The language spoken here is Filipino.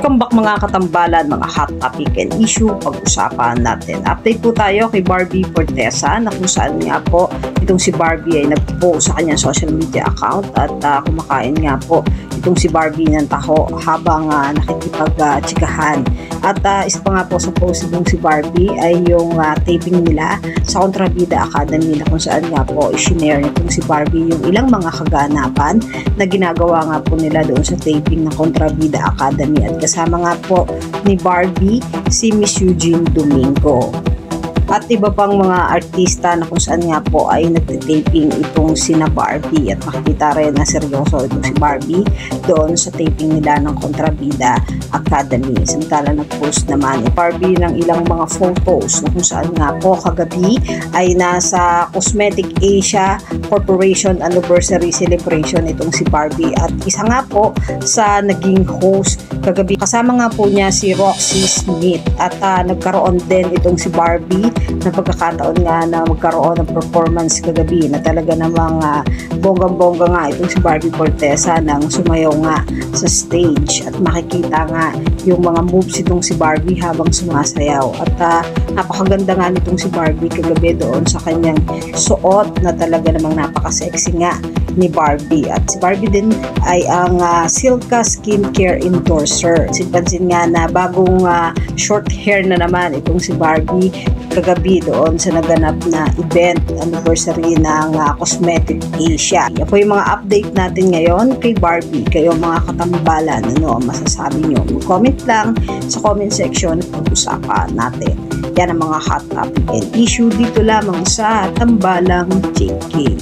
Welcome back mga katambalan, mga hot topic and issue pag-usapan natin. Update po tayo kay Barbie Fortesa na kung saan nga po itong si Barbie ay nag-post sa kanyang social media account at kumakain nga po itong si Barbie ng taho habang nakikipag-tsikahan. At isa pa nga po sa post itong si Barbie ay yung taping nila sa Kontrabida Academy na kung saan nga po i-share nitong si Barbie yung ilang mga kaganapan na ginagawa nga po nila doon sa taping ng Kontrabida Academy. At kasama nga po ni Barbie si Miss Eugene Domingo. At iba pang mga artista na kung saan nga po ay nagtitaping itong sina Barbie at makikita rin na seryoso itong si Barbie doon sa taping nila ng Kontrabida Academy. Samantala nag-post naman ni Barbie ng ilang mga photos na kung saan nga po kagabi ay nasa Cosmetic Asia Corporation Anniversary Celebration itong si Barbie at isa nga po sa naging host kagabi. Kasama nga po niya si Roxy Smith at nagkaroon din itong si Barbie na pagkakataon nga na magkaroon ng performance kagabi na talaga namang bonggang-bongga nga itong si Barbie Fortesa nang sumayaw nga sa stage at makikita nga yung mga moves itong si Barbie habang sumasayaw at napakaganda nga nitong si Barbie kagabi doon sa kanyang suot na talaga namang napaka-sexy nga ni Barbie. At si Barbie din ay ang Silka Skincare endorser. Sinpansin nga na bagong short hair na naman itong si Barbie kagabi doon sa naganap na event anniversary ng Cosmetic Asia. Yan po yung mga update natin ngayon kay Barbie. Kayo mga katambalan, ano ang masasabi nyo? Comment lang sa comment section at pag-usapan natin. Yan ang mga hot topic and issue dito lamang sa Tambalang JK.